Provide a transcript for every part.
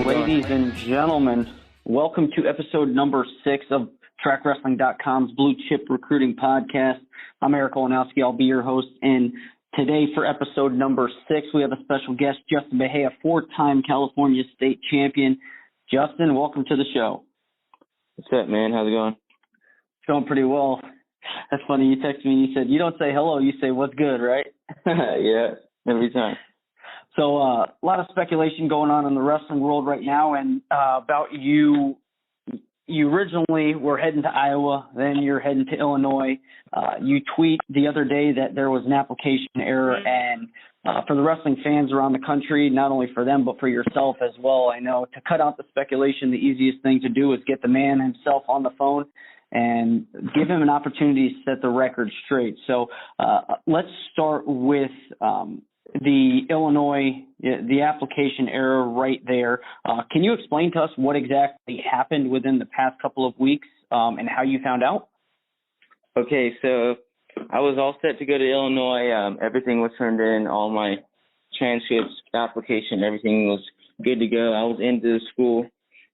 How's it going? Ladies and gentlemen, welcome to episode number 6 of TrackWrestling.com's Blue Chip Recruiting Podcast. I'm Eric Olanowski. I'll be your host. And today for episode number 6, we have a special guest, Justin Mejia, 4-time California State Champion. Justin, welcome to the show. What's up, man? How's it going? It's going pretty well. That's funny. You texted me and you said, you don't say hello, you say what's good, right? Yeah, every time. So a lot of speculation going on in the wrestling world right now, and about you. You originally were heading to Iowa, then you're heading to Illinois. You tweet the other day that there was an application error, and for the wrestling fans around the country, not only for them but for yourself as well, I know to cut out the speculation, the easiest thing to do is get the man himself on the phone and give him an opportunity to set the record straight. So let's start with the Illinois, the application error right there. Can you explain to us what exactly happened within the past couple of weeks and how you found out? Okay, so I was all set to go to Illinois. Everything was turned in, all my transcripts, application, everything was good to go. I was into the school,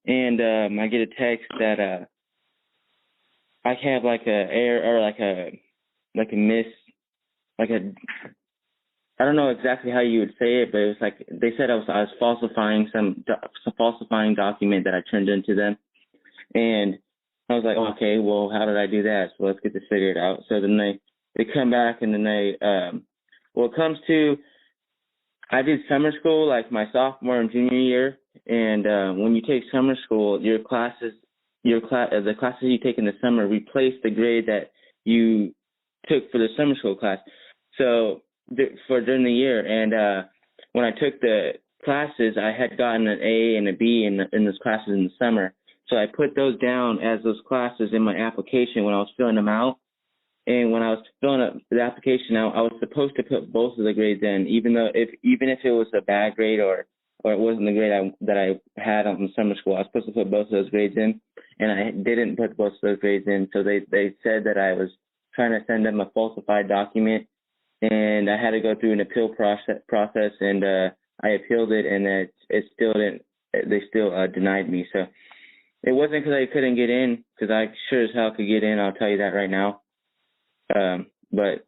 and I get a text that I have like a error or like a miss, like a, I don't know exactly how you would say it, but it was like they said I was falsifying some falsifying document that I turned into them, and I was like, okay, well, how did I do that? So let's get this figured out. So then they come back and then well, it comes to, I did summer school like my sophomore and junior year, and when you take summer school, the classes you take in the summer replace the grade that you took for the summer school class. So for during the year, and when I took the classes, I had gotten an A and a B in those classes in the summer. So I put those down as those classes in my application when I was filling them out. And when I was filling up the application out, I was supposed to put both of the grades in, even if it was a bad grade or it wasn't the grade that I had on summer school. I was supposed to put both of those grades in, and I didn't put both of those grades in. So they said that I was trying to send them a falsified document, and I had to go through an appeal process, and I appealed it, and it still didn't. They still denied me. So it wasn't because I couldn't get in, because I sure as hell could get in. I'll tell you that right now. But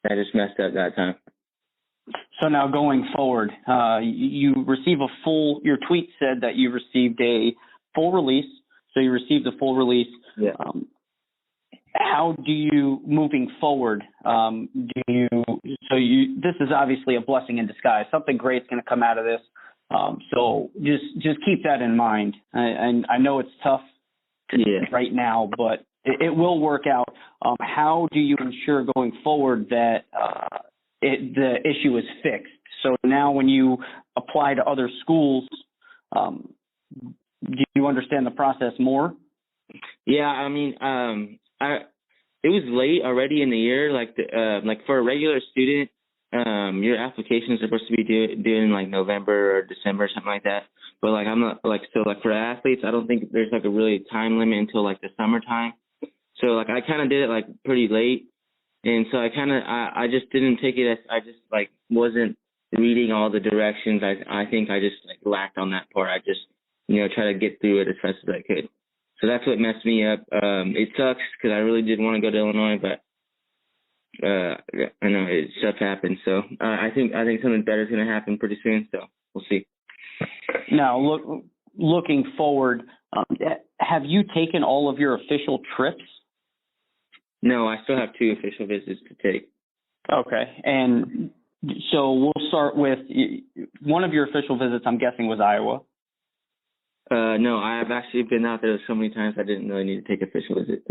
I just messed up that time. So now going forward, you receive your tweet said that you received a full release. So you received a full release. Yeah. How do you, moving forward, this is obviously a blessing in disguise. Something great's going to come out of this. So just keep that in mind. And I know it's tough right now, but it will work out. How do you ensure going forward that the issue is fixed? So now when you apply to other schools, do you understand the process more? Yeah, I mean, it was late already in the year. Like for a regular student, your application is supposed to be due in like November or December or something like that. But like I'm not like, so like for athletes, I don't think there's like a really time limit until like the summertime. So like I kind of did it like pretty late, and so I just didn't take it as, I just like wasn't reading all the directions. I think I just like lacked on that part. I just try to get through it as fast as I could. So that's what messed me up. It sucks because I really did want to go to Illinois, but I know stuff happens. So I think something better is going to happen pretty soon. So we'll see. Now, looking forward, have you taken all of your official trips? No, I still have 2 official visits to take. Okay. And so we'll start with one of your official visits, I'm guessing, was Iowa. No, I have actually been out there so many times I didn't really need to take official visit.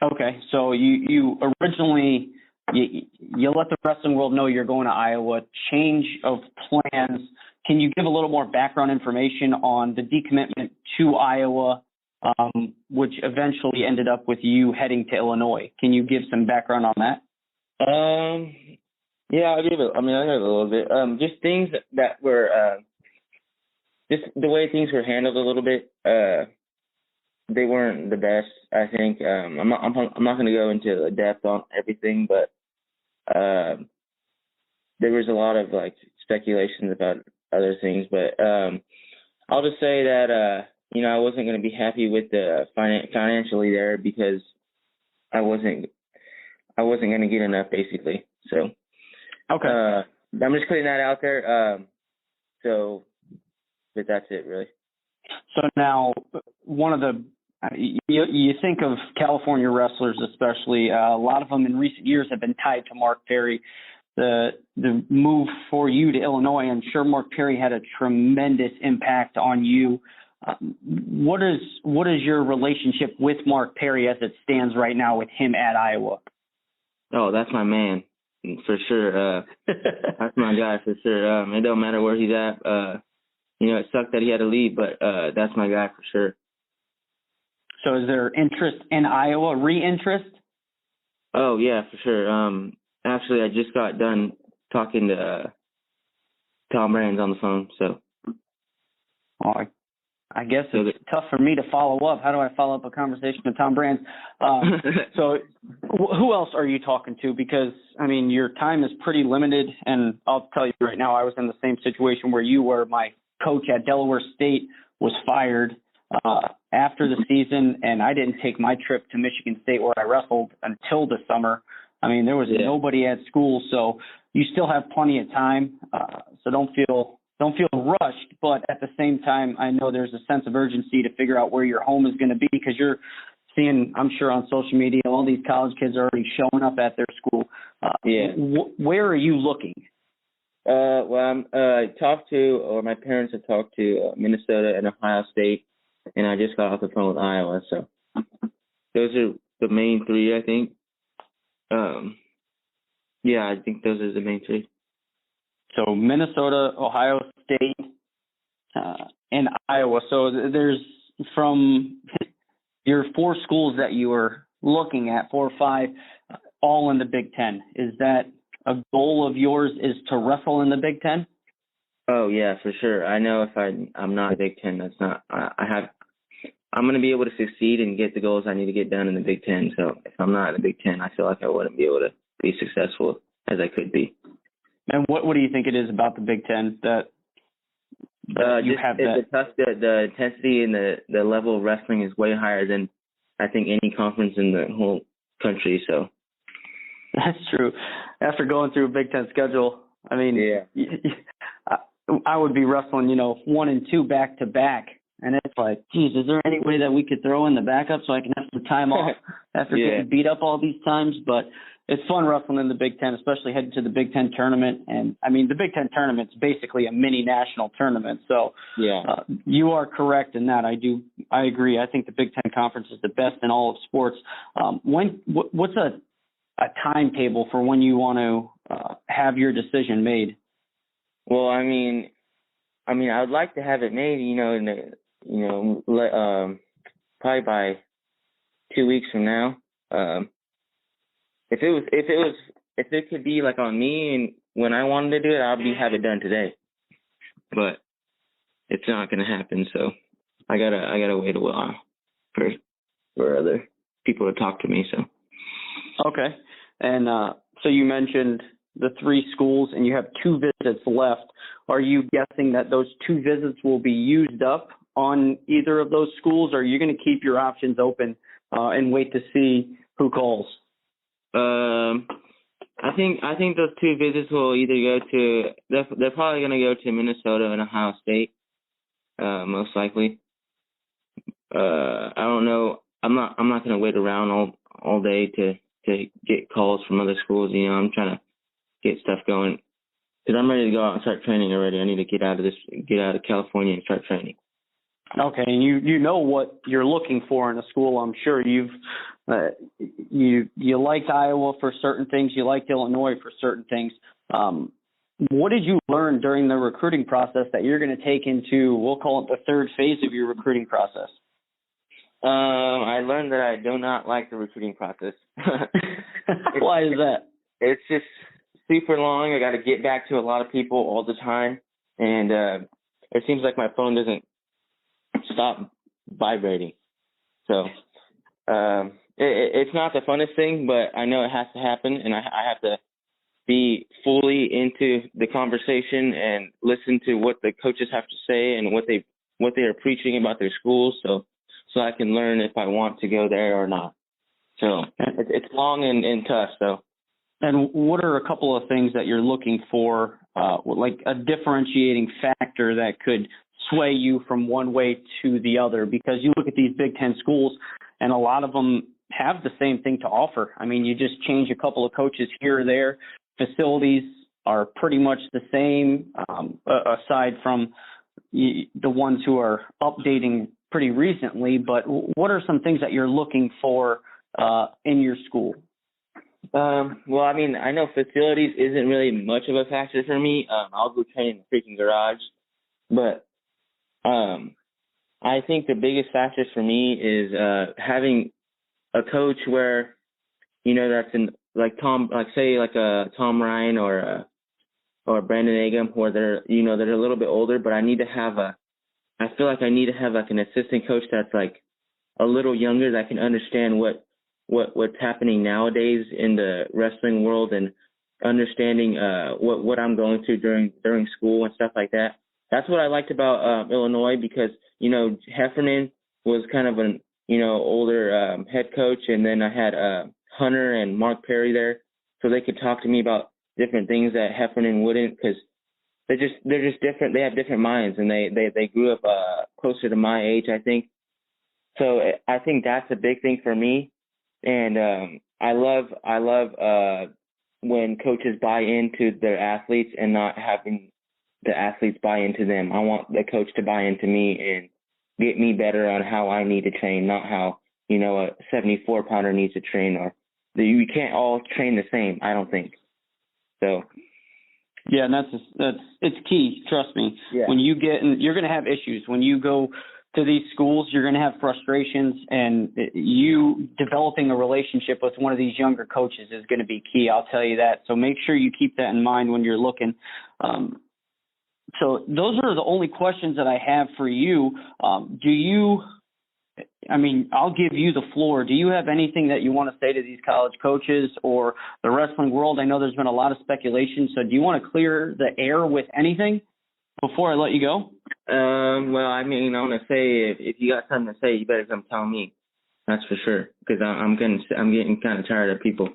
Okay. So you originally, you let the wrestling world know you're going to Iowa. Change of plans. Can you give a little more background information on the decommitment to Iowa, which eventually ended up with you heading to Illinois? Can you give some background on that? Yeah, I'll give it a little bit. Just things that were, just the way things were handled a little bit, they weren't the best, I think. I'm not going to go into depth on everything, but there was a lot of like speculations about other things. But I'll just say that I wasn't going to be happy with the financially there because I wasn't going to get enough basically. So Okay. I'm just putting that out there. But that's it really. So now, one of the you think of California wrestlers, especially a lot of them in recent years have been tied to Mark Perry. The move for you to Illinois, I'm sure Mark Perry had a tremendous impact on you. What is your relationship with Mark Perry as it stands right now with him at Iowa? Oh, that's my man for sure. That's my guy for sure. It don't matter where he's at. It sucked that he had to leave, but that's my guy for sure. So is there interest in Iowa, re-interest? Oh, yeah, for sure. Actually, I just got done talking to Tom Brands on the phone, so. Well, I guess it's tough for me to follow up. How do I follow up a conversation with Tom Brands? So who else are you talking to? Because, your time is pretty limited, and I'll tell you right now, I was in the same situation where you were. My coach at Delaware State was fired after the season, and I didn't take my trip to Michigan State where I wrestled until the summer. There was nobody at school, so you still have plenty of time. So don't feel rushed, but at the same time, I know there's a sense of urgency to figure out where your home is going to be because you're seeing, I'm sure on social media, all these college kids are already showing up at their school. Where are you looking? I talked to, or my parents have talked to Minnesota and Ohio State, and I just got off the phone with Iowa. So those are the main three, I think. I think those are the main three. So Minnesota, Ohio State, and Iowa. So there's from your 4 schools that you were looking at, 4 or 5, all in the Big Ten. Is that a goal of yours is to wrestle in the Big Ten? Oh yeah, for sure. I know if I'm not a Big Ten, that's not. I'm going to be able to succeed and get the goals I need to get done in the Big Ten. So if I'm not in the Big Ten, I feel like I wouldn't be able to be successful as I could be. And what do you think it is about the Big Ten that you have that? The intensity and the level of wrestling is way higher than I think any conference in the whole country. So that's true. After going through a Big Ten schedule, I would be wrestling, 1 and 2 back to back. And it's like, geez, is there any way that we could throw in the backup so I can have some time off after getting beat up all these times? But it's fun wrestling in the Big Ten, especially heading to the Big Ten tournament. And, the Big Ten tournament's basically a mini national tournament. So you are correct in that. I agree. I think the Big Ten Conference is the best in all of sports. What's a timetable for when you want to have your decision made? Well, I would like to have it made, probably by 2 weeks from now. If it could be like on me and when I wanted to do it, have it done today. But it's not going to happen, so I gotta wait a while for other people to talk to me. So okay, and so you mentioned the 3 schools, and you have 2 visits left. Are you guessing that those 2 visits will be used up on either of those schools, or are you going to keep your options open and wait to see who calls? I think those 2 visits will either go to they're probably going to go to Minnesota and Ohio State, most likely. I don't know. I'm not going to wait around all day to get calls from other schools. I'm trying to get stuff going because I'm ready to go out and start training already. I need to get out of California and start training. Okay, and you know what you're looking for in a school. I'm sure you liked Iowa for certain things. You liked Illinois for certain things. What did you learn during the recruiting process that you're going to take into, we'll call it the 3rd phase of your recruiting process? I learned that I do not like the recruiting process. Why is that? It's just super long. I got to get back to a lot of people all the time, and it seems like my phone doesn't stop vibrating. So it's not the funnest thing, but I know it has to happen, and I have to be fully into the conversation and listen to what the coaches have to say and what they what they are preaching about their schools, so I can learn if I want to go there or not. So it's long and tough. So. And what are a couple of things that you're looking for, like a differentiating factor that could sway you from one way to the other? Because you look at these Big Ten schools, and a lot of them have the same thing to offer. I mean, you just change a couple of coaches here or there. Facilities are pretty much the same, aside from the ones who are updating pretty recently. But what are some things that you're looking for in your school? Well, I mean, I know facilities isn't really much of a factor for me. I'll go train in the freaking garage. But I think the biggest factors for me is having a coach where, that's like Tom Ryan or Brandon Agam, where they're a little bit older, but I feel like I need to have like an assistant coach that's like a little younger that can understand what's happening nowadays in the wrestling world and understanding what I'm going through during school and stuff like that. That's what I liked about Illinois, because Heffernan was kind of an older head coach, and then I had Hunter and Mark Perry there, so they could talk to me about different things that Heffernan wouldn't, because they're just different. They have different minds, and they grew up closer to my age, I think. So I think that's a big thing for me. And I love when coaches buy into their athletes and not having the athletes buy into them. I want the coach to buy into me and get me better on how I need to train, not how a 74-pounder needs to train, or you can't all train the same, I don't think. So. Yeah, and it's key. Trust me. Yeah. When you you're going to have issues when you go to these schools. You're going to have frustrations, and you developing a relationship with one of these younger coaches is going to be key. I'll tell you that. So make sure you keep that in mind when you're looking. So those are the only questions that I have for you. I'll give you the floor. Do you have anything that you want to say to these college coaches or the wrestling world? I know there's been a lot of speculation. So do you want to clear the air with anything before I let you go? Well, I want to say if you got something to say, you better come tell me. That's for sure, because I'm getting kind of tired of people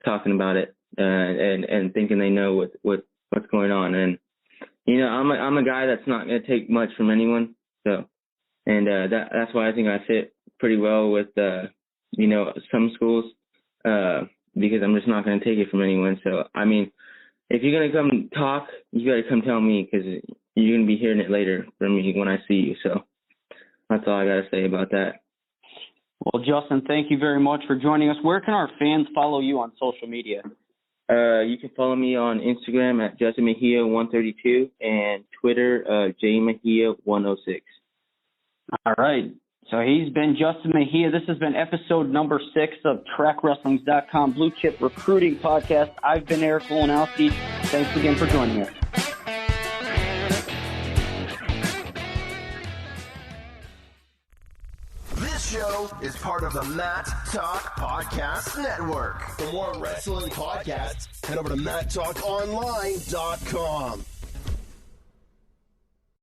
talking about it and thinking they know what's going on. And I'm a guy that's not going to take much from anyone. So, and that's why I think I fit pretty well with some schools, because I'm just not going to take it from anyone. So if you're going to come talk, you got to come tell me, because you're going to be hearing it later from me when I see you. So that's all I got to say about that. Well, Justin, thank you very much for joining us. Where can our fans follow you on social media? You can follow me on Instagram at Justin Mejia 132 and Twitter, JMejia106. All right. So he's been Justin Mejia. This has been episode number 6 of TrackWrestlings.com Blue Chip Recruiting Podcast. I've been Eric Olanowski. Thanks again for joining us. This show is part of the Matt Talk Podcast Network. For more wrestling podcasts, head over to MattTalkOnline.com.